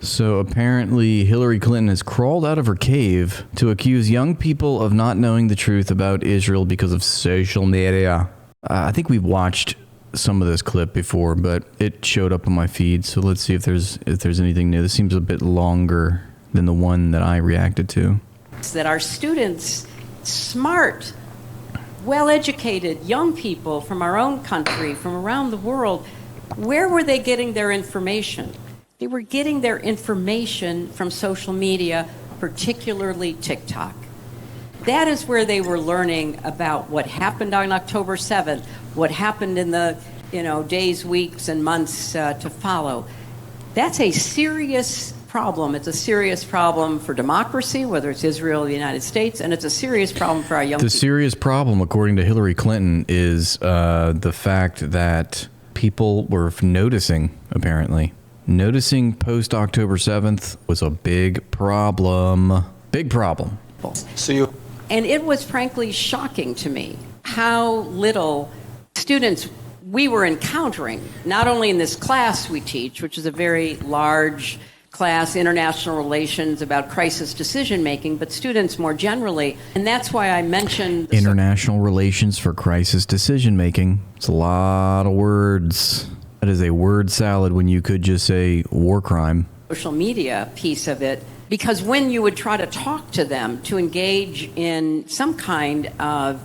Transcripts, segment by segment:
So apparently Hillary Clinton has crawled out of her cave to accuse young people of not knowing the truth about Israel because of social media. I think we've watched some of this clip before, but it showed up on my feed. So let's see if there's anything new. This seems a bit longer than the one that I reacted to. That our students, smart, well-educated young people from our own country, from around the world, where were they getting their information? They were getting their information from social media, particularly TikTok. That is where they were learning about what happened on October 7th, what happened in the days, weeks, and months to follow. That's a serious problem. It's a serious problem for democracy, whether it's Israel or the United States, and it's a serious problem for our young people. The serious problem, according to Hillary Clinton, is the fact that people were noticing, apparently. Noticing post-October 7th was a big problem. Big problem. And it was frankly shocking to me how little students we were encountering, not only in this class we teach, which is a very large class, international relations about crisis decision-making, but students more generally. And that's why I mentioned international relations for crisis decision-making. It's a lot of words. That is a word salad when you could just say war crime. Social media piece of it, because when you would try to talk to them to engage in some kind of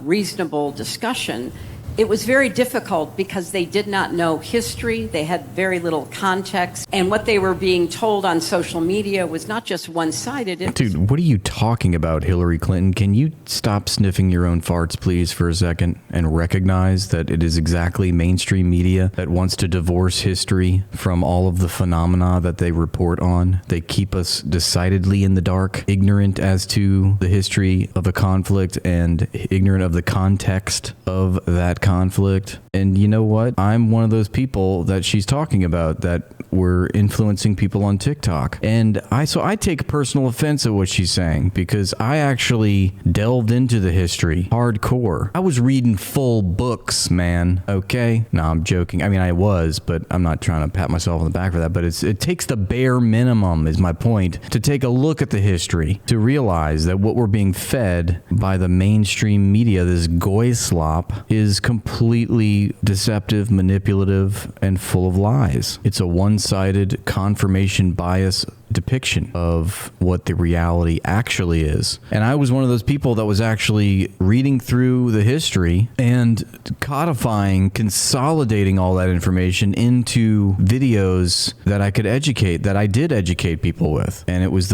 reasonable discussion, it was very difficult because they did not know history. They had very little context. And what they were being told on social media was not just one-sided. Dude, what are you talking about, Hillary Clinton? Can you stop sniffing your own farts, please, for a second, and recognize that it is exactly mainstream media that wants to divorce history from all of the phenomena that they report on? They keep us decidedly in the dark, ignorant as to the history of a conflict and ignorant of the context of that conflict. And you know what? I'm one of those people that she's talking about that were influencing people on TikTok. And I take personal offense at what she's saying because I actually delved into the history hardcore. I was reading full books, man. Okay? No, I'm joking. I mean, I was, but I'm not trying to pat myself on the back for that. But it takes the bare minimum, is my point, to take a look at the history, to realize that what we're being fed by the mainstream media, this goy slop, is completely deceptive, manipulative, and full of lies. It's a one-sided confirmation bias depiction of what the reality actually is. And I was one of those people that was actually reading through the history and codifying, consolidating all that information into videos that I could educate, that I did educate people with. And it was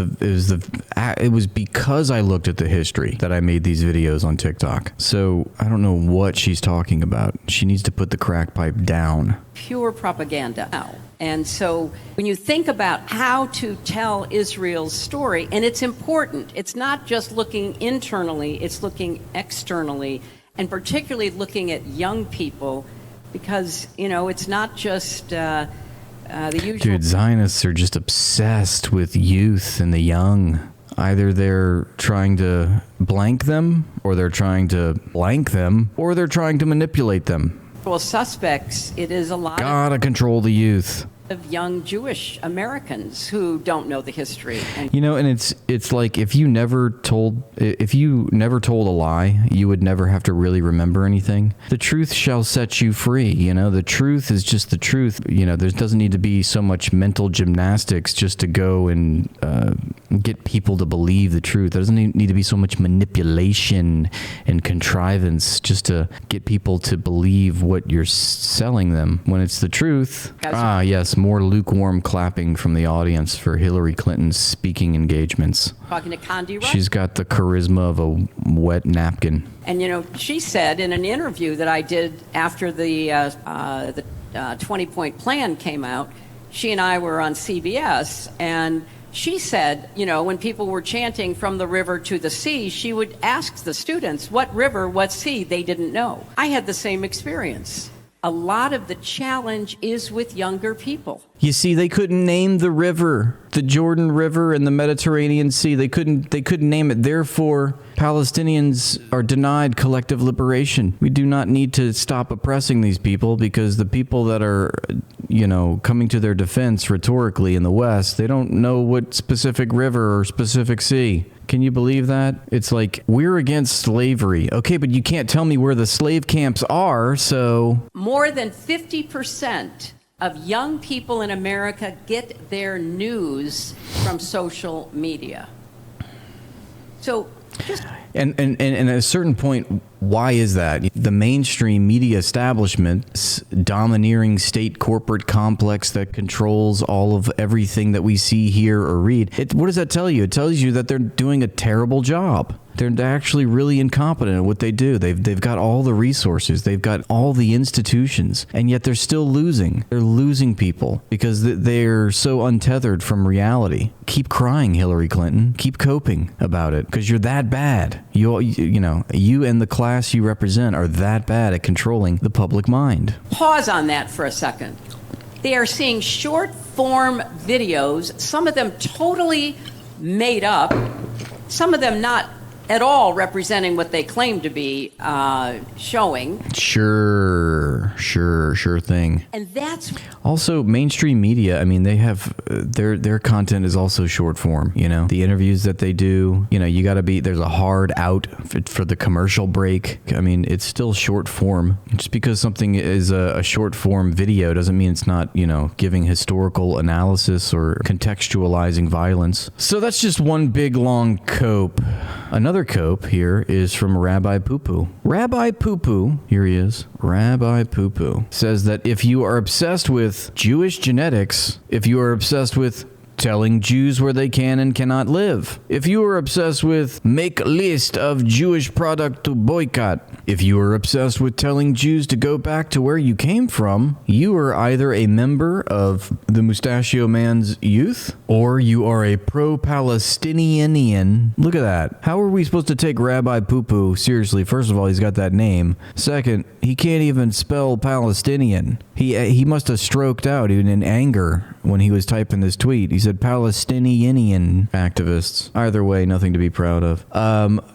because I looked at the history that I made these videos on TikTok. So I don't know what she's talking about. She needs to put the crack pipe down. Pure propaganda now. And so when you think about how to tell Israel's story, and it's important, it's not just looking internally, it's looking externally, and particularly looking at young people, because, it's not just the usual... Dude, Zionists are just obsessed with youth and the young. Either they're trying to blank them, or they're trying to blank them, or they're trying to manipulate them. Suspects, it is a lot Gotta control the youth. Of young Jewish Americans who don't know the history. And it's like if you never told a lie, you would never have to really remember anything. The truth shall set you free. The truth is just the truth. There doesn't need to be so much mental gymnastics just to go and get people to believe the truth. There doesn't need to be so much manipulation and contrivance just to get people to believe what you're selling them when it's the truth. Yes. More lukewarm clapping from the audience for Hillary Clinton's speaking engagements. Talking to Condi Rice. She's got the charisma of a wet napkin. And, she said in an interview that I did after the 20-point plan came out, she and I were on CBS, and she said, when people were chanting from the river to the sea, she would ask the students, what river, what sea? They didn't know. I had the same experience. A lot of the challenge is with younger people. You see, they couldn't name the river. the Jordan River and the Mediterranean Sea. They couldn't name it. Therefore, Palestinians are denied collective liberation. We do not need to stop oppressing these people, because the people that are, coming to their defense rhetorically in the West, they don't know what specific river or specific sea. Can you believe that? It's like, we're against slavery. Okay, but you can't tell me where the slave camps are, so... More than 50% of young people in America get their news from social media. So just... And at a certain point, why is that? The mainstream media establishment, domineering state corporate complex that controls all of everything that we see, hear, or read. What does that tell you? It tells you that they're doing a terrible job. They're actually really incompetent at what they do. They've got all the resources. They've got all the institutions, and yet they're still losing. They're losing people because they're so untethered from reality. Keep crying, Hillary Clinton. Keep coping about it, because you're that bad. You and the class you represent are that bad at controlling the public mind. Pause on that for a second. They are seeing short form videos, some of them totally made up, some of them not at all representing what they claim to be showing. Sure thing. And that's also mainstream media. I mean, they have their content is also short form. The interviews that they do. You got to be. There's a hard out for the commercial break. I mean, it's still short form. Just because something is a short form video doesn't mean it's not giving historical analysis or contextualizing violence. So that's just one big long cope. Another cope here is from Rabbi Poupko. Rabbi Poupko, here he is. Rabbi Poupko says that if you are obsessed with Jewish genetics, if you are obsessed with telling Jews where they can and cannot live, if you are obsessed with make a list of Jewish product to boycott, if you are obsessed with telling Jews to go back to where you came from, you are either a member of the Mustachio Man's youth, or you are a pro-Palestinian. Look at that. How are we supposed to take Rabbi Poupko seriously? First of all, he's got that name. Second, he can't even spell Palestinian. He must have stroked out even in anger when he was typing this tweet. He said Palestinian activists. Either way, nothing to be proud of.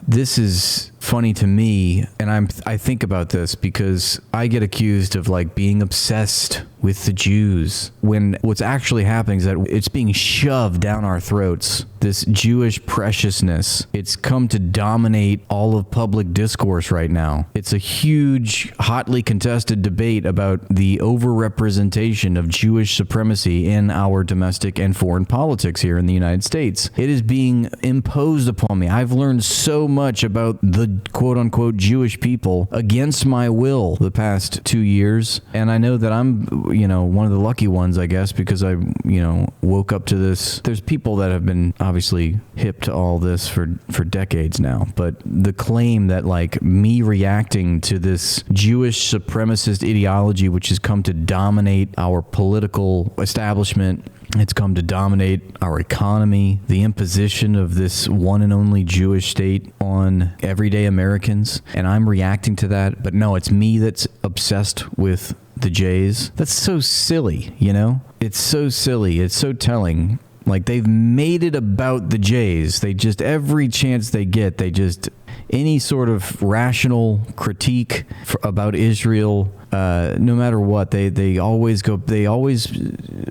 This is funny to me, and I think about this because I get accused of being obsessed with the Jews, when what's actually happening is that it's being shoved down our throats. This Jewish preciousness, it's come to dominate all of public discourse right now. It's a huge, hotly contested debate about the overrepresentation of Jewish supremacy in our domestic and foreign politics here in the United States. It is being imposed upon me. I've learned so much about the quote-unquote Jewish people against my will the past 2 years, and I know that I'm one of the lucky ones, I guess, because I woke up to this. There's people that have been obviously hip to all this for decades now, but the claim that me reacting to this Jewish supremacist ideology, which has come to dominate our political establishment, it's come to dominate our economy, the imposition of this one and only Jewish state on everyday Americans, and I'm reacting to that. But no, it's me that's obsessed with the Jays. That's so silly, It's so silly. It's so telling. They've made it about the Jays. They just, every chance they get, any sort of rational critique about Israel, no matter what, they always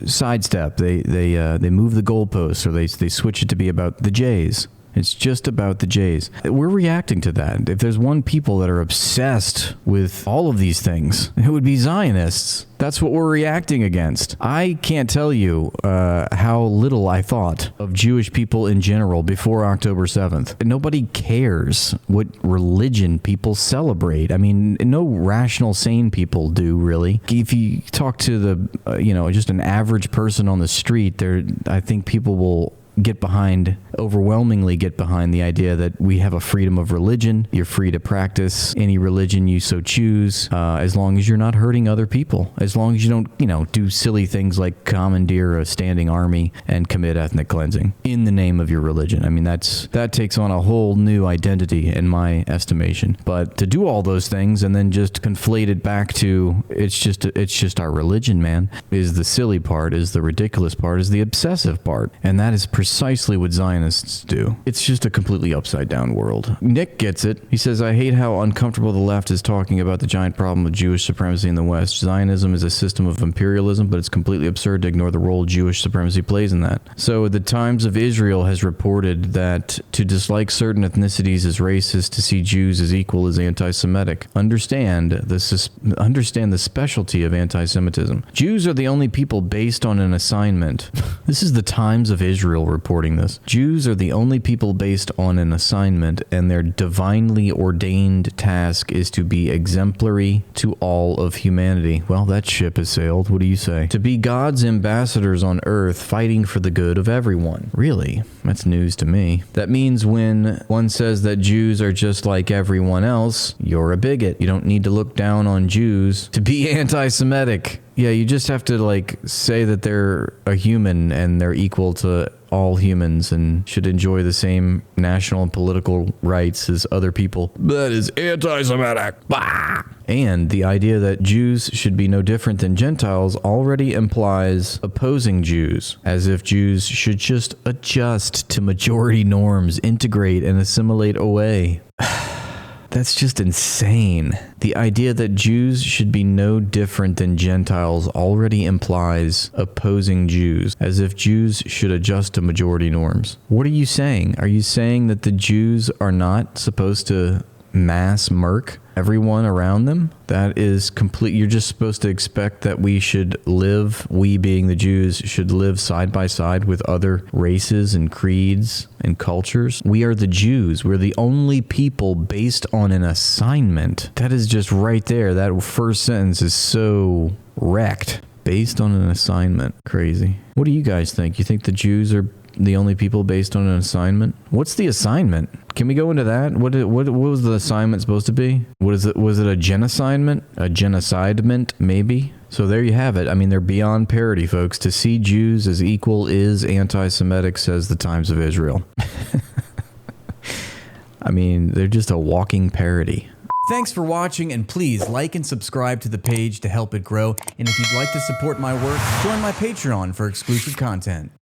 sidestep. They move the goalposts, or they switch it to be about the Jays. It's just about the Jays. We're reacting to that. If there's one people that are obsessed with all of these things, it would be Zionists. That's what we're reacting against. I can't tell you how little I thought of Jewish people in general before October 7th. Nobody cares what religion people celebrate. I mean, no rational, sane people do, really. If you talk to just an average person on the street, I think people will overwhelmingly get behind the idea that we have a freedom of religion. You're free to practice any religion you so choose, as long as you're not hurting other people, as long as you don't, do silly things like commandeer a standing army and commit ethnic cleansing in the name of your religion. I mean, that takes on a whole new identity in my estimation. But to do all those things and then just conflate it back to it's just our religion, man, is the silly part, is the ridiculous part, is the obsessive part. And that is precisely what Zionists do. It's just a completely upside down world. Nick gets it. He says, I hate how uncomfortable the left is talking about the giant problem of Jewish supremacy in the West. Zionism is a system of imperialism, but it's completely absurd to ignore the role Jewish supremacy plays in that. So the Times of Israel has reported that to dislike certain ethnicities is racist, to see Jews as equal is anti-Semitic. Understand the specialty of anti-Semitism. Jews are the only people based on an assignment. This is the Times of Israel reporting this. Jews are the only people based on an assignment, and their divinely ordained task is to be exemplary to all of humanity. Well, that ship has sailed. What do you say? To be God's ambassadors on earth, fighting for the good of everyone. Really? That's news to me. That means when one says that Jews are just like everyone else, you're a bigot. You don't need to look down on Jews to be anti-Semitic. Yeah, you just have to say that they're a human and they're equal to all humans and should enjoy the same national and political rights as other people. That is anti-Semitic. Bah! And the idea that Jews should be no different than Gentiles already implies opposing Jews, as if Jews should just adjust to majority norms, integrate and assimilate away. That's just insane. The idea that Jews should be no different than Gentiles already implies opposing Jews, as if Jews should adjust to majority norms. What are you saying? Are you saying that the Jews are not supposed to mass murk everyone around them? That is complete. You're just supposed to expect that we being the Jews, should live side by side with other races and creeds and cultures. We are the Jews. We're the only people based on an assignment. That is just right there. That first sentence is so wrecked. Based on an assignment. Crazy. What do you guys think? You think the Jews are the only people based on an assignment? What's the assignment? Can we go into that? What was the assignment supposed to be? Was it a genocidement? A genocidement, maybe? So there you have it. I mean, they're beyond parody, folks. To see Jews as equal is anti-Semitic, says the Times of Israel. I mean, they're just a walking parody. Thanks for watching, and please like and subscribe to the page to help it grow. And if you'd like to support my work, join my Patreon for exclusive content.